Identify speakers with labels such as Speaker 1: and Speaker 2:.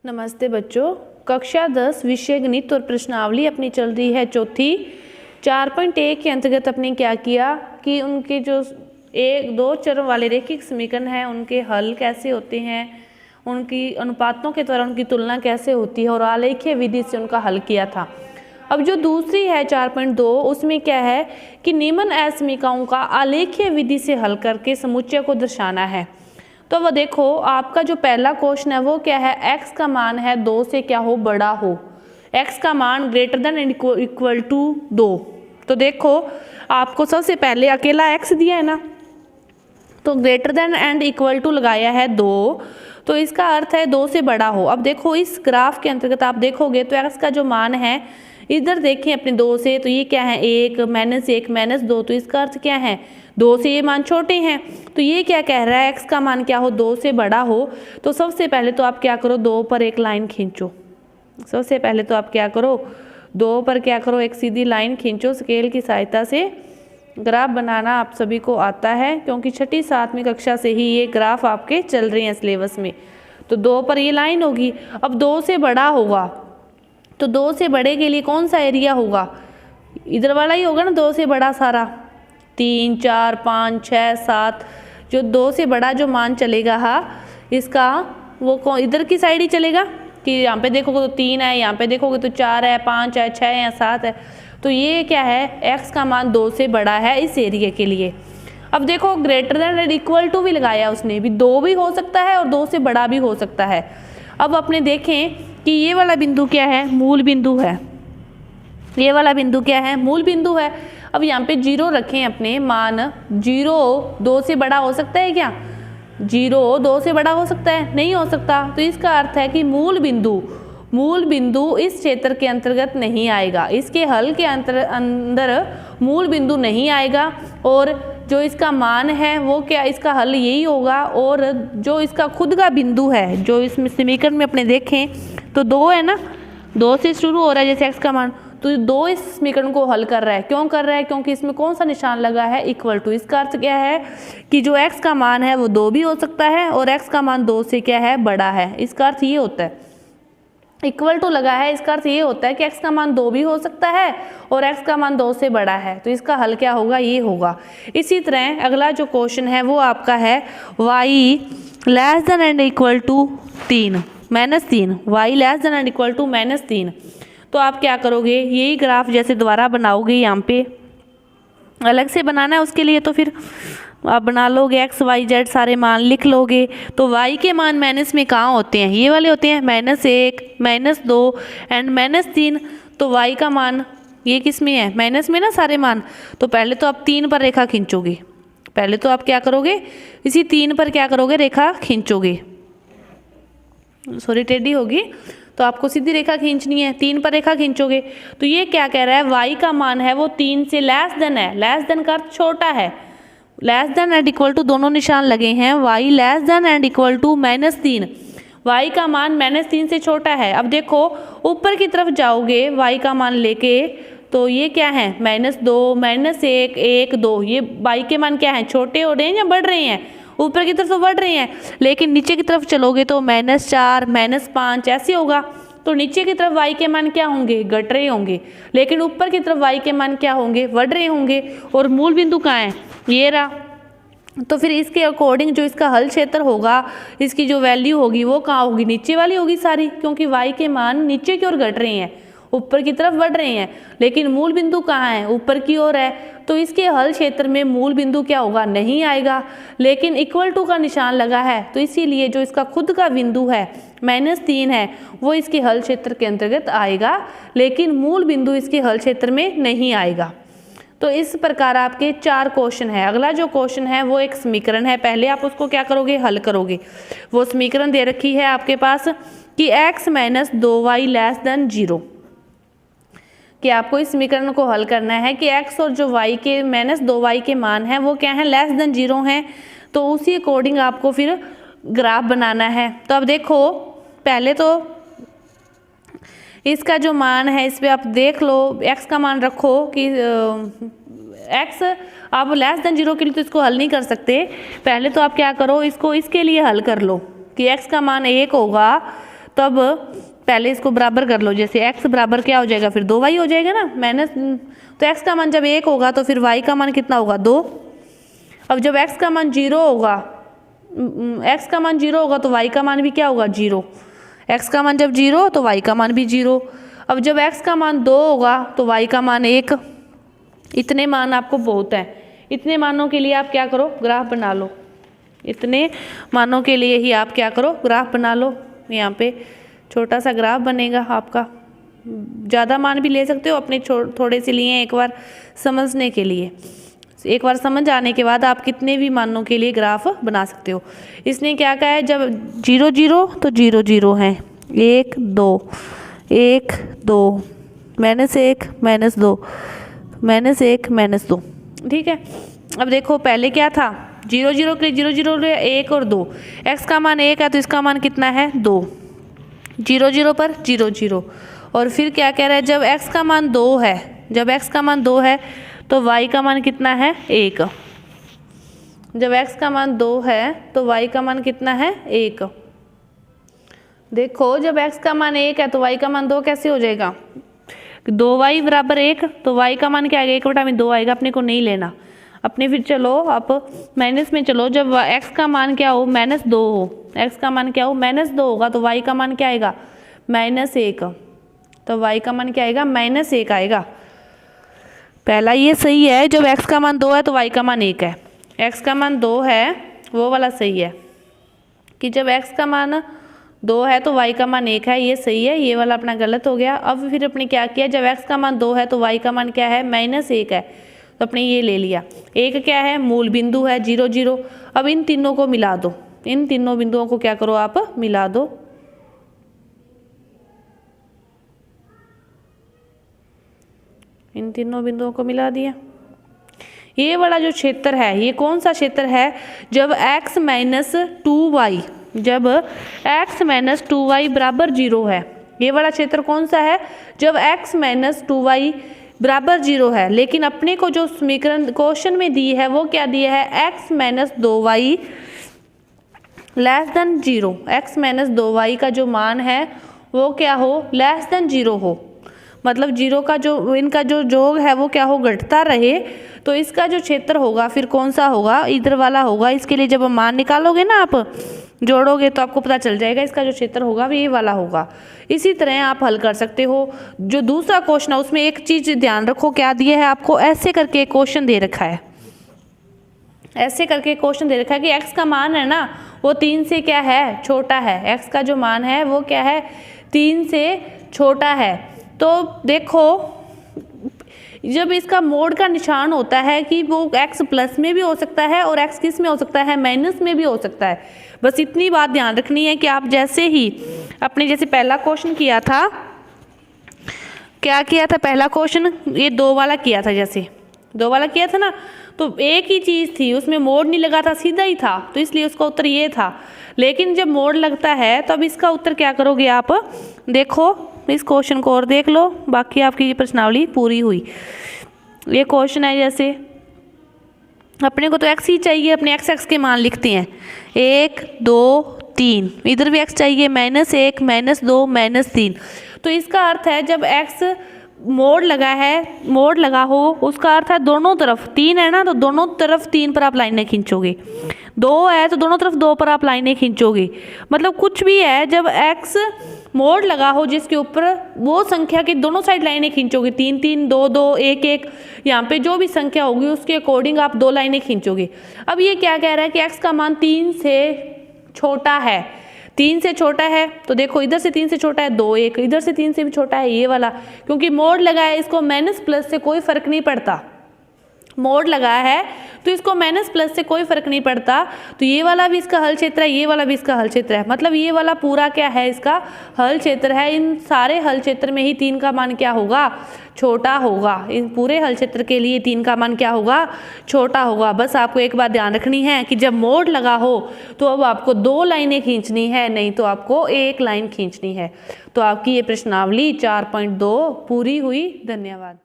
Speaker 1: नमस्ते बच्चों, कक्षा 10 विषय गणित और प्रश्नावली अपनी चल रही है चौथी। 4.1 के अंतर्गत अपने क्या किया कि उनके जो एक दो चरों वाले रैखिक समीकरण हैं उनके हल कैसे होते हैं, उनकी अनुपातों के द्वारा उनकी तुलना कैसे होती है और आलेखीय विधि से उनका हल किया था। अब जो दूसरी है 4.2 उसमें क्या है कि निम्न असमीकाओं का आलेखीय विधि से हल करके समुच्चय को दर्शाना है। तो वो देखो, आपका जो पहला क्वेश्चन है वो क्या है, x का मान है 2 से क्या हो, बड़ा हो, x का मान greater than and equal to 2। तो देखो आपको सबसे पहले अकेला x दिया है ना, तो greater than and equal to लगाया है 2, तो इसका अर्थ है 2 से बड़ा हो। अब देखो इस ग्राफ के अंतर्गत आप देखोगे तो x का जो मान है इधर देखें अपने 2 से, तो ये क्या है 1 -1 -2, तो इसका अर्थ क्या है 2 से ये मान छोटे हैं। तो ये क्या कह रहा है, x का मान क्या हो, 2 से बड़ा हो। तो सबसे पहले तो आप क्या करो, 2 पर एक लाइन खींचो। सबसे पहले तो आप क्या करो, 2 पर क्या करो, एक सीधी लाइन खींचो। स्केल की सहायता से ग्राफ बनाना आप सभी को आता है, क्योंकि छठी 7वीं कक्षा से ही ये ग्राफ आपके चल रहे हैं सिलेबस में। तो 2 पर ये लाइन होगी। अब 2 से बड़ा होगा, तो 2 से बड़े के लिए कौन सा एरिया होगा, इधर वाला ही होगा ना, 2 से बड़ा सारा 3 4 5 6 7, जो 2 से बड़ा जो मान चलेगा इसका वो इधर की साइड ही चलेगा। कि यहाँ पे देखोगे तो 3 है, यहाँ पे देखोगे तो 4 है, 5 है, 6 है, 7 है। तो ये क्या है, x का मान 2 से बड़ा है इस एरिया के लिए। अब देखो greater than and equal to भी लगाया उसने, भी 2 भी हो सकता है और 2 से बड़ा भी हो सकता है। अब अपने देखें कि ये वाला बिंदु क्या है, मूल बिंदु है। ये वाला बिंदु क्या है, मूल बिंदु है। अब यहाँ पे 0 रखें अपने मान, 0 2 से बड़ा हो सकता है क्या, 0 2 से बड़ा हो सकता है, नहीं हो सकता। तो इसका अर्थ है कि मूल बिंदु इस क्षेत्र के अंतर्गत नहीं आएगा, इसके हल के अंदर मूल बिंदु नहीं आएगा। और जो इसका मान है वो क्या, इसका हल यही होगा। और जो इसका खुद का बिंदु है, जो इस समीकरण में अपने देखें तो 2 है ना, 2 से शुरू हो रहा है जैसे x का मान, तो 2 इस समीकरण को हल कर रहा है। क्यों कर रहा है, क्योंकि इसमें कौन सा निशान लगा है, इक्वल टू। इसका अर्थ क्या है कि जो x का मान है वो 2 भी हो सकता है और x का मान 2 से क्या है, बड़ा है। इसका अर्थ ये होता है, इक्वल टू लगा है, इसका अर्थ ये होता है कि x का मान 2 भी हो सकता है और x का मान 2 से बड़ा है। तो इसका हल क्या होगा, ये होगा। इसी तरह अगला जो क्वेश्चन है वो आपका है y less than and equal to 3 -3, y less than and equal to -3। तो आप क्या करोगे, यही ग्राफ जैसे दोबारा बनाओगे, यहाँ पे अलग से बनाना है उसके लिए तो फिर आप बना लोगे, x y z सारे मान लिख लोगे। तो y के मान माइनस में कहाँ होते हैं, ये वाले होते हैं, -1 -2 एंड -3। तो y का मान ये किस में है, माइनस में ना सारे मान। तो पहले तो आप 3 पर रेखा खींचोगे, पहले तो आप क्या करोगे, इसी 3 पर क्या करोगे, रेखा खींचोगे। सॉरी टेढ़ी होगी, तो आपको सीधी रेखा खींचनी है, 3 पर रेखा खींचोगे। तो ये क्या कह रहा है, y का मान है वो 3 से लेस देन है, लेस देन का अर्थ छोटा है, less than and equal to दोनों निशान लगे हैं, y less than and equal to -3, y का मान -3 से छोटा है। अब देखो ऊपर की तरफ जाओगे y का मान लेके, तो ये क्या है, -2 -1 1 2, ये y के मान क्या है, छोटे हो रहे हैं या बढ़ रहे हैं, ऊपर की तरफ तो बढ़ रहे हैं। लेकिन नीचे की तरफ चलोगे तो -4 -5 ऐसे होगा। तो नीचे की तरफ y के मान क्या होंगे, घट रहे होंगे, लेकिन ऊपर की तरफ y के मान क्या होंगे, बढ़ रहे होंगे। और मूल बिंदु कहाँ है, ये रहा। तो फिर इसके अकॉर्डिंग जो इसका हल क्षेत्र होगा, इसकी जो वैल्यू होगी वो कहाँ होगी, नीचे वाली होगी सारी, क्योंकि y के मान नीचे की ओर घट रहे हैं, ऊपर की तरफ बढ़ रहे हैं। लेकिन मूल बिंदु कहाँ है, ऊपर की ओर है। तो इसके हल क्षेत्र में मूल बिंदु क्या होगा, नहीं आएगा। लेकिन इक्वल टू का निशान लगा है, तो इसीलिए जो इसका खुद का बिंदु है -3 है वो इसके हल क्षेत्र के अंतर्गत आएगा, लेकिन मूल बिंदु इसके हल क्षेत्र में नहीं आएगा। तो इस प्रकार आपके 4 क्वेश्चन है। अगला जो क्वेश्चन है वो एक समीकरण है, पहले आप उसको क्या करोगे, हल करोगे। वो समीकरण दे रखी है आपके पास कि x - 2y लेस देन 0, कि आपको इस समीकरण को हल करना है कि x और जो y के -2y के मान हैं वो क्या है, लेस देन 0 हैं। तो उसी अकॉर्डिंग आपको फिर ग्राफ बनाना है। तो अब देखो पहले तो इसका जो मान है इस पर आप देख लो, x का मान रखो कि x आप लेस देन 0 के लिए तो इसको हल नहीं कर सकते। पहले तो आप क्या करो, इसको इसके लिए हल कर लो कि x का मान 1 होगा तब पहले इसको बराबर कर लो। जैसे x बराबर क्या हो जाएगा, फिर 2y हो जाएगा ना, माइनस, तो x का मान जब 1 होगा तो फिर y का मान कितना होगा, 2। अब जब x का मान 0 होगा, x का मान 0 होगा तो y का मान भी क्या होगा, 0। x का मान जब 0 तो y का मान भी 0। अब जब x का मान 2 होगा तो y का मान 1। इतने मान आपको बहुत है। इतने मानों के लिए आप क्या करो, ग्राफ बना लो। इतने मानों के लिए ही आप क्या करो, ग्राफ बना लो। यहाँ पे छोटा सा ग्राफ बनेगा आपका। ज़्यादा मान भी ले सकते हो, अपने थोड़े से लिए एक बार समझने के लिए। एक बार समझ आने के बाद आप कितने भी मानों के लिए ग्राफ बना सकते हो। इसने क्या कहा है, जब 0 0 तो 0 0 है, 1 2 1 2 -1 -2 -1 -2, ठीक है। अब देखो पहले क्या था, 0 0 के 0 0 1 और 2, x का मान 1 है तो इसका मान कितना है, 2। 0 0 पर 0 0, और फिर क्या कह रहा है, जब x का मान 2 है, जब x का मान 2 है तो y का मान कितना है, 1। जब x का मान 2 है तो y का मान कितना है, 1। देखो जब x का मान 1 है तो y का मान 2 कैसे हो जाएगा, 2y बराबर 1, तो y का मान क्या आएगा, 1/2 आएगा। अपने को नहीं लेना, अपने फिर चलो आप माइनस में चलो। जब x का मान क्या हो, -2 हो, x का मान क्या हो, -2 होगा तो y का मान क्या आएगा, -1। तो y का मान क्या आएगा, -1 आएगा। पहला ये सही है, जब x का मान 2 है तो y का मान 1 है। x का मान 2 है वो वाला सही है, कि जब x का मान 2 है तो y का मान 1 है, ये सही है। ये वाला अपना गलत हो गया। अब फिर अपने क्या किया, जब x का मान 2 है तो y का मान क्या है, -1 है, तो अपने ये ले लिया। 1 क्या है, मूल बिंदु है, 0 0। अब इन तीनों को मिला दो, इन तीनों बिंदुओं को क्या करो आप, मिला दो। इन तीनों बिंदुओं को मिला दिया। ये वाला जो क्षेत्र है, ये कौन सा क्षेत्र है, जब x - 2y, जब x - 2y बराबर 0 है। ये वाला क्षेत्र कौन सा है, जब x - 2y बराबर 0 है। लेकिन अपने को जो समीकरण क्वेश्चन में दी है वो क्या दिया है, x - 2y < 0। x - 2y का जो मान है वो क्या हो, <0 हो, मतलब 0 का जो इनका जो योग है वो क्या हो, घटता रहे। तो इसका जो क्षेत्र होगा फिर कौन सा होगा, इधर वाला होगा। इसके लिए जब मान निकालोगे ना, आप जोड़ोगे तो आपको पता चल जाएगा इसका जो क्षेत्र होगा ये वाला होगा। इसी तरह आप हल कर सकते हो। जो दूसरा क्वेश्चन है उसमें एक चीज ध्यान रखो, क्या दिया है आपको, ऐसे करके एक क्वेश्चन दे रखा है, ऐसे करके क्वेश्चन दे रखा है कि x का मान है ना वो 3 से क्या है, छोटा है। x का जो मान है वो क्या है, 3 से छोटा है। तो देखो जब इसका मोड का निशान होता है कि वो x प्लस में भी हो सकता है और x किस में हो सकता है, माइनस में भी हो सकता है। बस इतनी बात ध्यान रखनी है कि आप जैसे ही अपने जैसे पहला क्वेश्चन किया था, क्या किया था पहला क्वेश्चन, ये 2 वाला किया था, जैसे 2 वाला किया था ना, तो एक ही चीज़ थी, उसमें मोड़ नहीं लगा था, सीधा ही था, तो इसलिए उसका उत्तर ये था। लेकिन जब मोड़ लगता है तो अब इसका उत्तर क्या करोगे आप, देखो इस क्वेश्चन को और देख लो, बाकी आपकी ये प्रश्नावली पूरी हुई। ये क्वेश्चन है, जैसे अपने को तो x ही चाहिए, अपने x के मान लिखते हैं, 1 2 3, इधर भी x चाहिए, -1 -2 -3। तो इसका अर्थ है जब x मोड़ लगा है, मोड़ लगा हो, उसका अर्थ है दोनों तरफ 3 है ना, तो दोनों तरफ 3 पर आप लाइनें खींचोगे। 2 है तो दोनों तरफ 2 पर आप लाइनें खींचोगे। मतलब कुछ भी है, जब x मोड़ लगा हो जिसके ऊपर वो संख्या के दोनों साइड लाइनें खींचोगे, 3 3 2 2 1 1, यहाँ पे जो भी संख्या होगी उसके अकॉर्डिंग आप 2 लाइनें खींचोगे। अब ये क्या कह रहा है कि x का मान 3 से छोटा है, 3 से छोटा है, तो देखो इधर से 3 से छोटा है 2 1, इधर से 3 से भी छोटा है ये वाला, क्योंकि मोड़ लगा है, इसको माइनस प्लस से कोई फर्क नहीं पड़ता। मोड़ लगा है तो इसको माइनस प्लस से कोई फर्क नहीं पड़ता। तो ये वाला भी इसका हल क्षेत्र है, ये वाला भी इसका हल क्षेत्र है, मतलब ये वाला पूरा क्या है, इसका हल क्षेत्र है। इन सारे हल क्षेत्र में ही 3 का मान क्या होगा, छोटा होगा। इन पूरे हल क्षेत्र के लिए 3 का मान क्या होगा, छोटा होगा। बस आपको एक बात ध्यान रखनी है कि जब मोड़ लगा हो तो अब आपको 2 लाइनें खींचनी है, नहीं तो आपको 1 लाइन खींचनी है। तो आपकी ये प्रश्नावली 4.2 पूरी हुई। धन्यवाद।